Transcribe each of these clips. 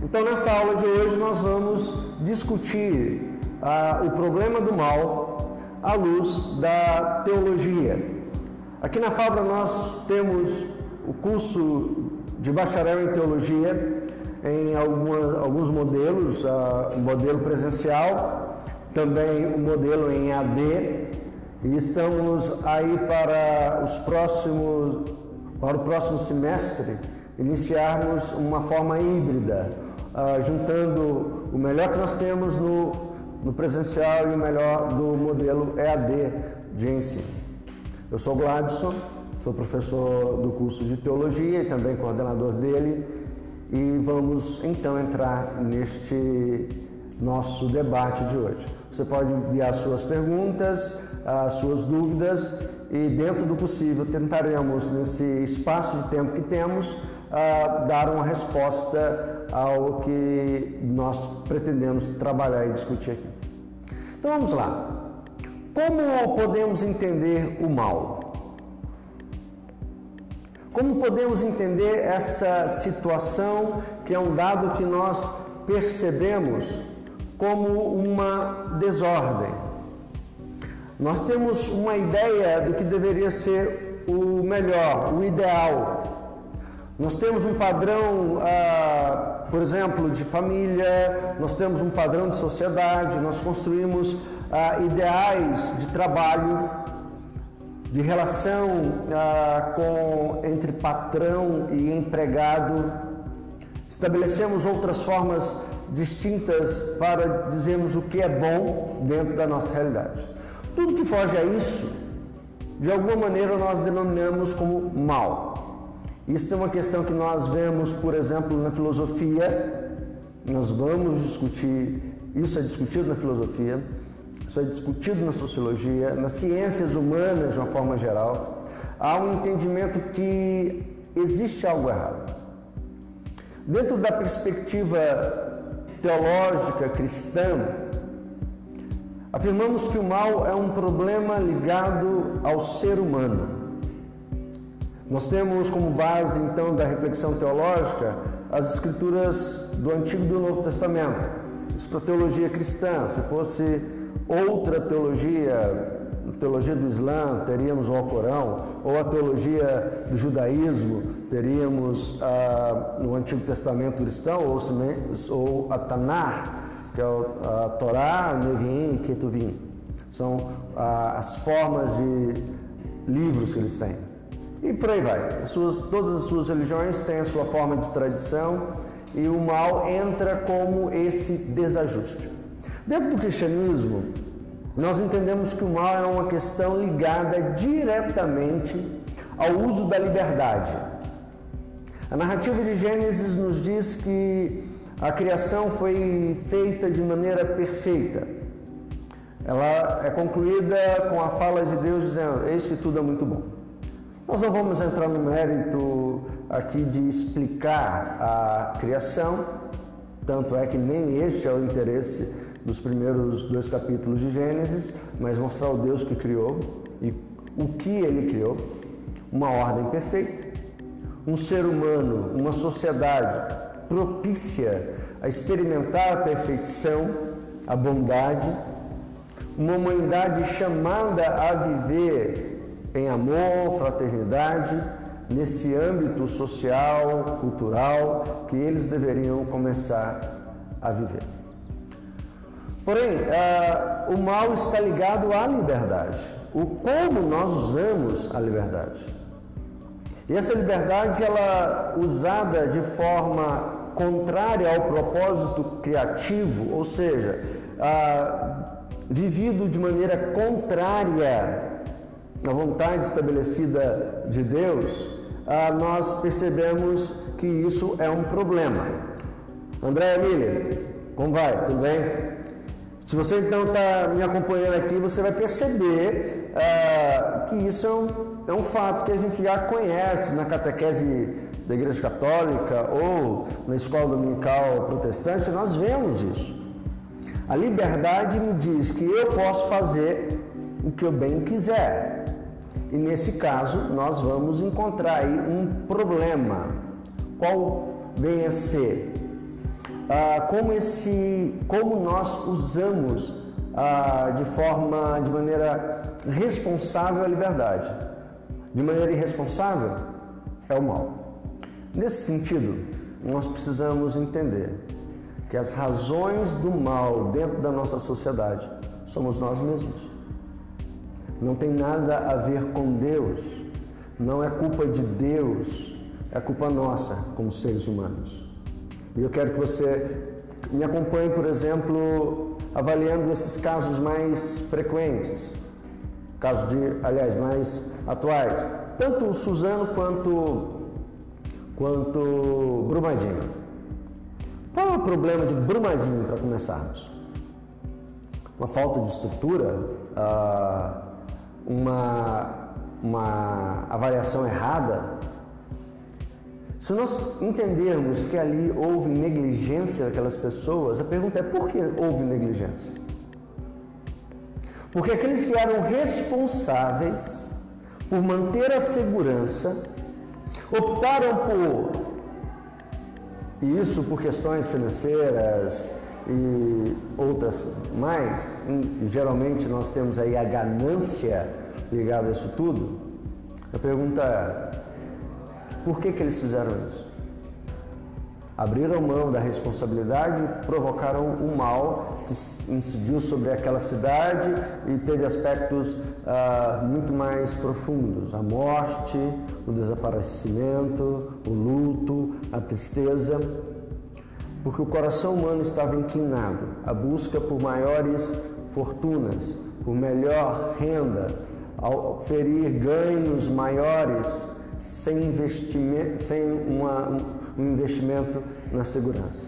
Então, nessa aula de hoje, nós vamos discutir o problema do mal à luz da teologia. Aqui na Fabra nós temos o curso de bacharel em teologia em alguns modelos, o modelo presencial, também o modelo em EAD, e estamos aí para o próximo semestre iniciarmos uma forma híbrida, juntando o melhor que nós temos no presencial e o melhor do modelo EAD de ensino. Eu sou Gladson, sou professor do curso de teologia e também coordenador dele, e vamos então entrar neste nosso debate de hoje. Você pode enviar suas perguntas, as suas dúvidas, e dentro do possível tentaremos, nesse espaço de tempo que temos, dar uma resposta ao que nós pretendemos trabalhar e discutir aqui. Então vamos lá. Como podemos entender o mal? Como podemos entender essa situação que é um dado que nós percebemos como uma desordem? Nós temos uma ideia do que deveria ser o melhor, o ideal. Nós temos um padrão, por exemplo, de família, nós temos um padrão de sociedade, nós construímos ideais de trabalho, de relação entre patrão e empregado. Estabelecemos outras formas distintas para dizermos o que é bom dentro da nossa realidade. Tudo que foge a isso, de alguma maneira nós denominamos como mal. Isso é uma questão que nós vemos, por exemplo, na filosofia. Nós vamos discutir, isso é discutido na filosofia, isso é discutido na sociologia, nas ciências humanas de uma forma geral. Há um entendimento que existe algo errado. Dentro da perspectiva teológica cristã, afirmamos que o mal é um problema ligado ao ser humano. Nós temos como base, então, da reflexão teológica, as escrituras do Antigo e do Novo Testamento. Isso para a teologia cristã. Se fosse outra teologia, a teologia do Islã, teríamos o Alcorão, ou a teologia do judaísmo, teríamos no Antigo Testamento cristão, ou a Tanar, que é a Torá, Neviim e Ketuvim. São as formas de livros que eles têm. E por aí vai. Todas as suas religiões têm a sua forma de tradição, e o mal entra como esse desajuste. Dentro do cristianismo, nós entendemos que o mal é uma questão ligada diretamente ao uso da liberdade. A narrativa de Gênesis nos diz que a criação foi feita de maneira perfeita. Ela é concluída com a fala de Deus dizendo: eis que tudo é muito bom. Nós não vamos entrar no mérito aqui de explicar a criação, tanto é que nem este é o interesse dos primeiros 2 capítulos de Gênesis, mas mostrar o Deus que criou e o que ele criou, uma ordem perfeita, um ser humano, uma sociedade propícia a experimentar a perfeição, a bondade, uma humanidade chamada a viver em amor, fraternidade, nesse âmbito social, cultural, que eles deveriam começar a viver. Porém, o mal está ligado à liberdade, como nós usamos a liberdade. E essa liberdade, ela usada de forma contrária ao propósito criativo, ou seja, vivido de maneira contrária à vontade estabelecida de Deus, nós percebemos que isso é um problema. André Emília, como vai? Tudo bem? Se você então está me acompanhando aqui, você vai perceber que isso é um fato que a gente já conhece na catequese da Igreja Católica ou na escola dominical protestante. Nós vemos isso. A liberdade me diz que eu posso fazer o que eu bem quiser. E nesse caso, nós vamos encontrar aí um problema. Qual vem a ser? como nós usamos de maneira responsável a liberdade. De maneira irresponsável é o mal. Nesse sentido, nós precisamos entender que as razões do mal dentro da nossa sociedade somos nós mesmos. Não tem nada a ver com Deus, não é culpa de Deus, é culpa nossa como seres humanos. E eu quero que você me acompanhe, por exemplo, avaliando esses casos mais frequentes, mais atuais, tanto o Suzano quanto Brumadinho. Qual é o problema de Brumadinho, para começarmos? Uma falta de estrutura, uma avaliação errada. Se nós entendermos que ali houve negligência daquelas pessoas, a pergunta é: por que houve negligência? Porque aqueles que eram responsáveis por manter a segurança optaram por questões financeiras e outras mais, e geralmente nós temos aí a ganância ligada a isso tudo. A pergunta é: por que eles fizeram isso? Abriram mão da responsabilidade e provocaram um mal que incidiu sobre aquela cidade e teve aspectos muito mais profundos: a morte, o desaparecimento, o luto, a tristeza, porque o coração humano estava inclinado à busca por maiores fortunas, por melhor renda, ao oferir ganhos maiores sem um investimento na segurança.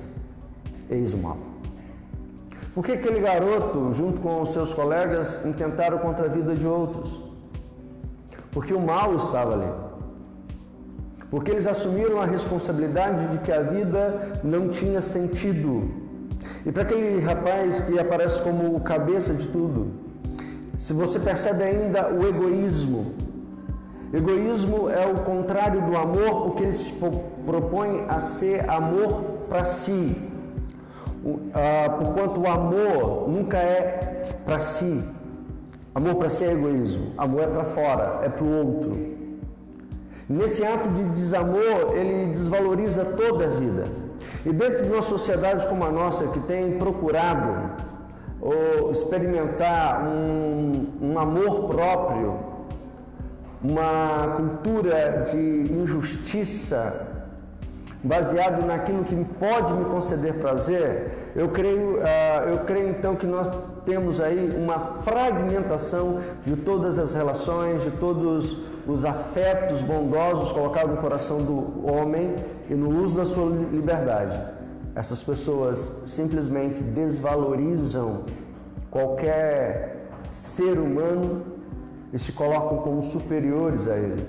Eis o mal. Por que aquele garoto, junto com os seus colegas, intentaram contra a vida de outros? Porque o mal estava ali. Porque eles assumiram a responsabilidade de que a vida não tinha sentido. E para aquele rapaz que aparece como o cabeça de tudo, se você percebe ainda o egoísmo. Egoísmo é o contrário do amor, porque ele se propõe a ser amor para si. Porquanto o amor nunca é para si. Amor para si é egoísmo. Amor é para fora, é para o outro. Nesse ato de desamor, ele desvaloriza toda a vida. E dentro de uma sociedade como a nossa, que tem procurado experimentar um amor próprio, uma cultura de injustiça, baseado naquilo que pode me conceder prazer, eu creio então que nós temos aí uma fragmentação de todas as relações, de todos os afetos bondosos colocados no coração do homem e no uso da sua liberdade. Essas pessoas simplesmente desvalorizam qualquer ser humano e se colocam como superiores a ele.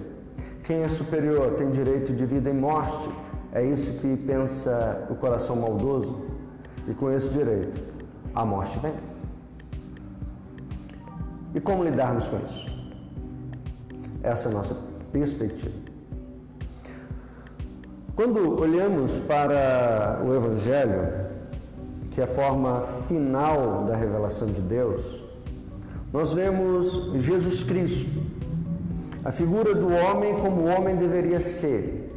Quem é superior tem direito de vida e morte. É isso que pensa o coração maldoso. E com esse direito, a morte vem. E como lidarmos com isso? Essa é a nossa perspectiva. Quando olhamos para o Evangelho, que é a forma final da revelação de Deus, nós vemos Jesus Cristo, a figura do homem como o homem deveria ser.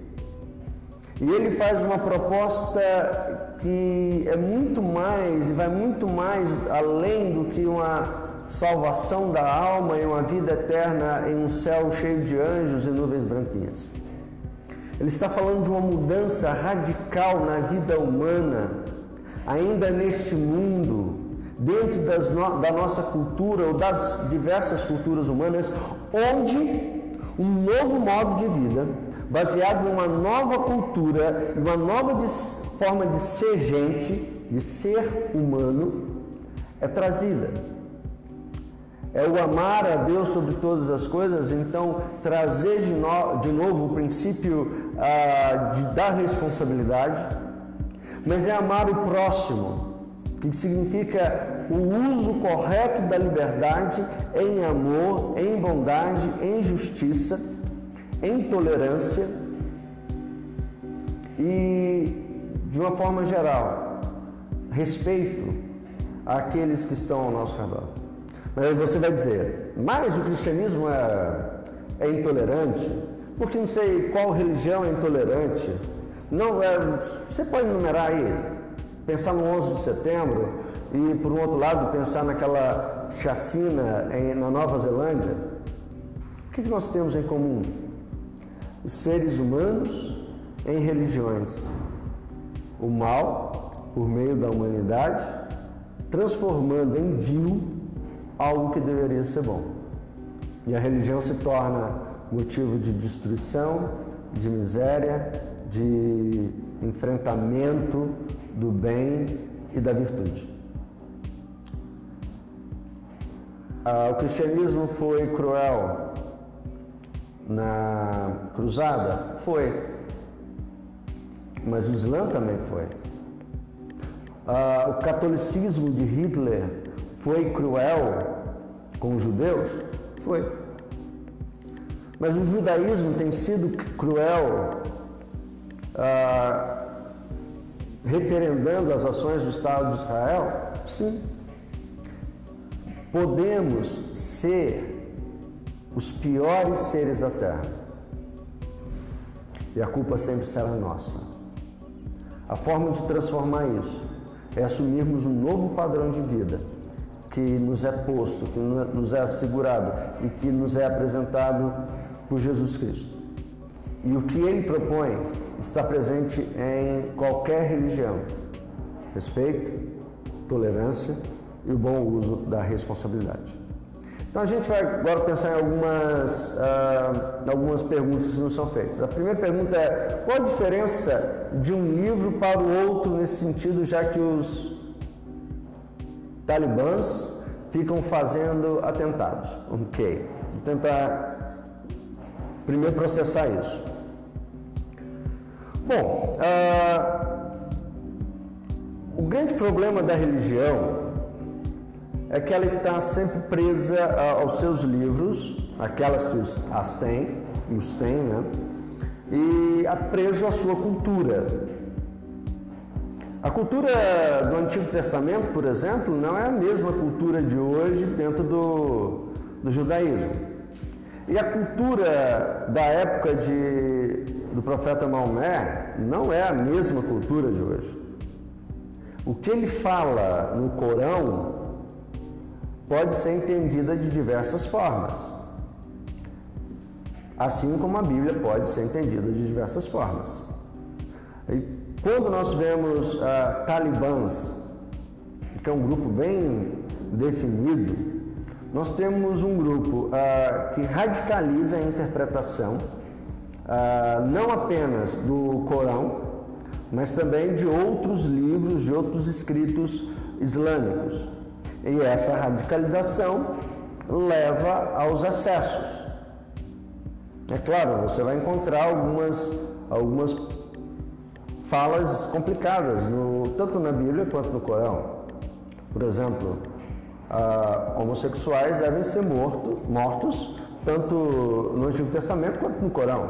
E ele faz uma proposta que é muito mais e vai muito mais além do que uma salvação da alma e uma vida eterna em um céu cheio de anjos e nuvens branquinhas. Ele está falando de uma mudança radical na vida humana, ainda neste mundo, dentro da nossa cultura ou das diversas culturas humanas, onde um novo modo de vida, baseado em uma nova cultura, uma nova forma de ser gente, de ser humano, é trazida. É o amar a Deus sobre todas as coisas, então trazer de novo o princípio da responsabilidade, mas é amar o próximo, que significa o uso correto da liberdade em amor, em bondade, em justiça, em tolerância e, de uma forma geral, respeito àqueles que estão ao nosso redor. Mas aí você vai dizer, mas o cristianismo é intolerante? Porque não sei qual religião é intolerante. Não, você pode enumerar aí, pensar no 11 de setembro e, por um outro lado, pensar naquela chacina na Nova Zelândia. O que nós temos em comum? Os seres humanos em religiões. O mal, por meio da humanidade, transformando em vil algo que deveria ser bom. E a religião se torna motivo de destruição, de miséria, de enfrentamento do bem e da virtude. O cristianismo foi cruel na cruzada? Foi. Mas o Islã também foi. O catolicismo de Hitler foi cruel com os judeus? Foi. Mas o judaísmo tem sido cruel referendando as ações do Estado de Israel? Sim. Podemos ser os piores seres da Terra e a culpa sempre será nossa. A forma de transformar isso é assumirmos um novo padrão de vida que nos é posto, que nos é assegurado e que nos é apresentado por Jesus Cristo. E o que Ele propõe está presente em qualquer religião: respeito, tolerância e o bom uso da responsabilidade. Então a gente vai agora pensar em algumas perguntas que nos são feitas. A primeira pergunta é: qual a diferença de um livro para o outro nesse sentido, já que os talibãs ficam fazendo atentados? Ok, vou tentar primeiro processar isso. Bom, o grande problema da religião é que ela está sempre presa aos seus livros, aquelas que os têm, né? E preso à sua cultura. A cultura do Antigo Testamento, por exemplo, não é a mesma cultura de hoje dentro do judaísmo. E a cultura da época do profeta Maomé não é a mesma cultura de hoje. O que ele fala no Corão pode ser entendida de diversas formas, assim como a Bíblia pode ser entendida de diversas formas. E quando nós vemos talibãs, que é um grupo bem definido, nós temos um grupo que radicaliza a interpretação não apenas do Corão, mas também de outros livros, de outros escritos islâmicos. E essa radicalização leva aos excessos. É claro, você vai encontrar algumas falas complicadas, tanto na Bíblia quanto no Corão. Por exemplo, homossexuais devem ser mortos tanto no Antigo Testamento quanto no Corão.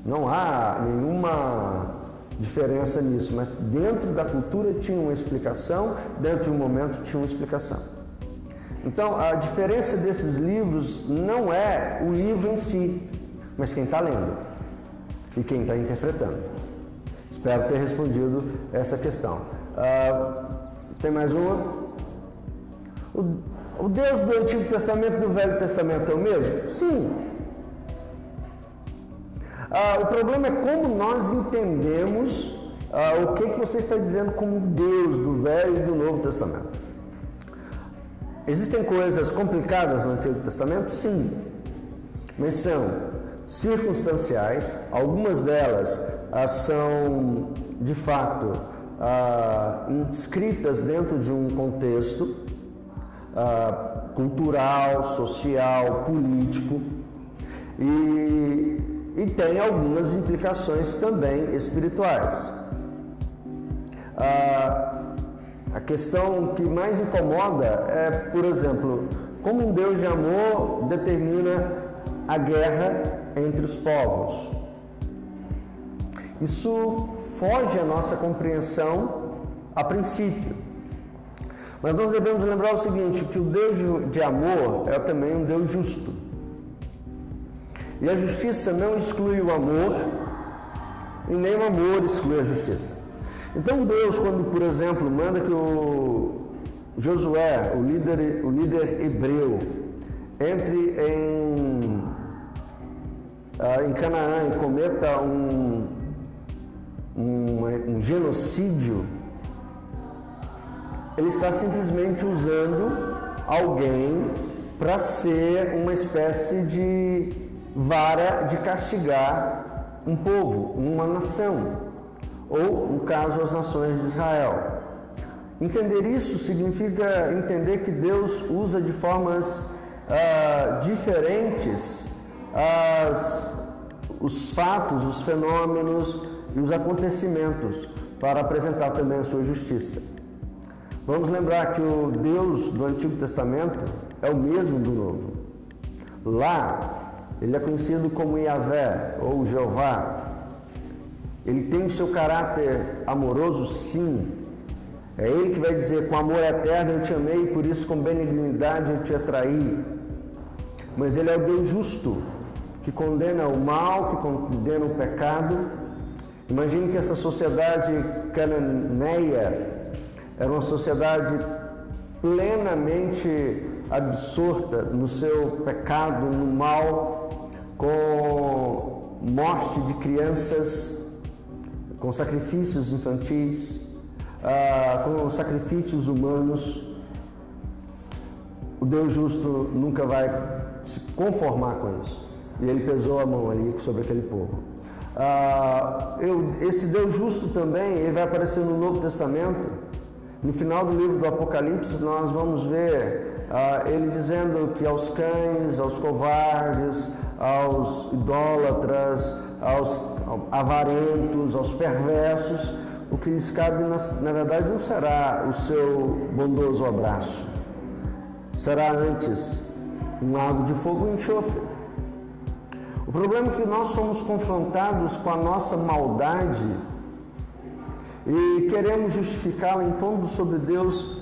Não há nenhuma diferença nisso, mas dentro da cultura tinha uma explicação, dentro de um momento tinha uma explicação. Então, a diferença desses livros não é o livro em si, mas quem está lendo e quem está interpretando. Espero ter respondido essa questão. Tem mais uma? O Deus do Antigo Testamento e do Velho Testamento é o mesmo? Sim. O problema é como nós entendemos o que você está dizendo como Deus do Velho e do Novo Testamento. Existem coisas complicadas no Antigo Testamento? Sim, mas são circunstanciais. Algumas delas são, de fato, inscritas dentro de um contexto cultural, social, político e tem algumas implicações também espirituais. A questão que mais incomoda é, por exemplo, como um Deus de amor determina a guerra entre os povos. Isso foge à nossa compreensão a princípio. Mas nós devemos lembrar o seguinte, que o Deus de amor é também um Deus justo. E a justiça não exclui o amor, e nem o amor exclui a justiça. Então Deus, quando, por exemplo, manda que o Josué, o líder hebreu, entre em Canaã e cometa um genocídio, ele está simplesmente usando alguém para ser uma espécie de vara de castigar um povo, uma nação, ou, no caso, as nações de Israel. Entender isso significa entender que Deus usa de formas diferentes os fatos, os fenômenos e os acontecimentos para apresentar também a sua justiça. Vamos lembrar que o Deus do Antigo Testamento é o mesmo do Novo. Lá, ele é conhecido como Yahvé ou Jeová. Ele tem o seu caráter amoroso, sim. É ele que vai dizer, com amor eterno eu te amei, por isso com benignidade eu te atraí. Mas ele é o Deus justo, que condena o mal, que condena o pecado. Imagine que essa sociedade cananeia era uma sociedade plenamente absorta no seu pecado, no mal, com morte de crianças, com sacrifícios infantis, com sacrifícios humanos. O Deus justo nunca vai se conformar com isso. E ele pesou a mão ali sobre aquele povo. Esse Deus justo também, ele vai aparecer no Novo Testamento. No final do livro do Apocalipse, nós vamos ver ele dizendo que aos cães, aos covardes, aos idólatras, aos avarentos, aos perversos, o que lhes cabe, na verdade, não será o seu bondoso abraço. Será antes um lago de fogo e enxofre. O problema é que nós somos confrontados com a nossa maldade e queremos justificá-la impondo sobre Deus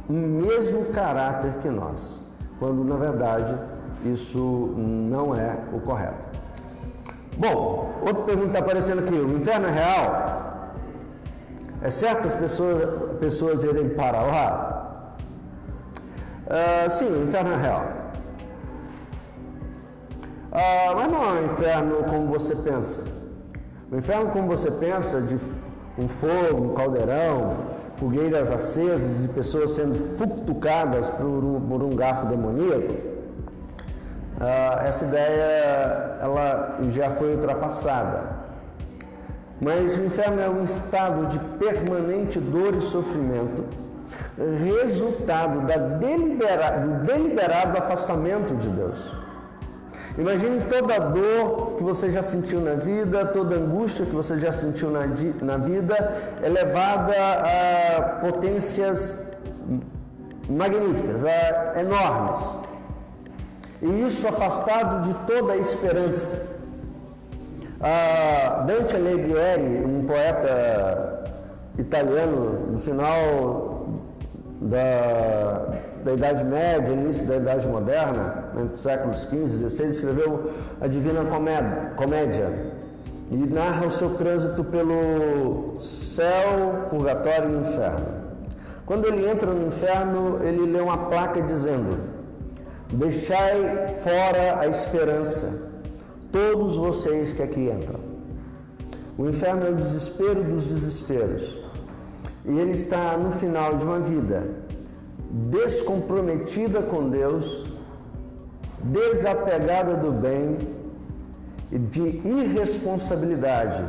o mesmo caráter que nós, quando na verdade isso não é o correto. Bom, outra pergunta está aparecendo aqui: o inferno é real? É certo as pessoas irem para lá? Sim, o inferno é real. Mas não é um inferno como você pensa. O inferno como você pensa, de um fogo, um caldeirão, fogueiras acesas e pessoas sendo futucadas por um garfo demoníaco, essa ideia ela já foi ultrapassada. Mas o inferno é um estado de permanente dor e sofrimento, resultado do deliberado afastamento de Deus. Imagine toda a dor que você já sentiu na vida, toda a angústia que você já sentiu na vida, elevada a potências magníficas, enormes. E isso afastado de toda a esperança. Dante Alighieri, um poeta italiano no final da Idade Média, início da Idade Moderna, entre os séculos XV e XVI, escreveu a Divina Comédia e narra o seu trânsito pelo céu, purgatório e inferno. Quando ele entra no inferno, ele lê uma placa dizendo: deixai fora a esperança, todos vocês que aqui entram. O inferno é o desespero dos desesperos. E ele está no final de uma vida descomprometida com Deus, desapegada do bem e de irresponsabilidade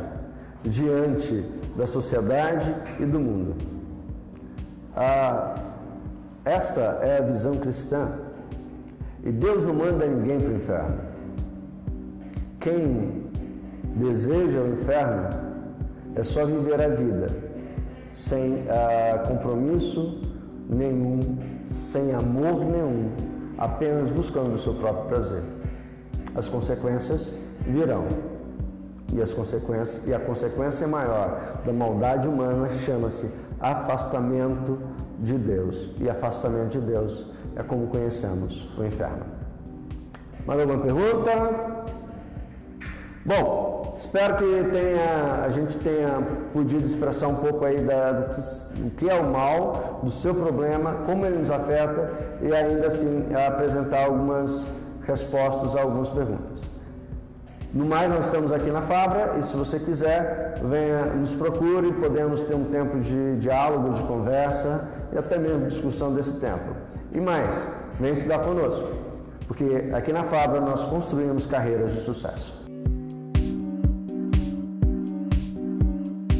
diante da sociedade e do mundo. Esta é a visão cristã. E Deus não manda ninguém para o inferno. Quem deseja o inferno é só viver a vida sem compromisso nenhum, sem amor nenhum, apenas buscando o seu próprio prazer. As consequências virão. E a consequência maior da maldade humana chama-se afastamento de Deus. E afastamento de Deus é como conhecemos o inferno. Mais alguma pergunta? Bom, espero que a gente tenha podido expressar um pouco aí do que é o mal, do seu problema, como ele nos afeta e ainda assim apresentar algumas respostas a algumas perguntas. No mais, nós estamos aqui na Fabra e se você quiser, venha, nos procure, podemos ter um tempo de diálogo, de conversa e até mesmo discussão desse tempo. E mais, venha estudar conosco, porque aqui na Fabra nós construímos carreiras de sucesso.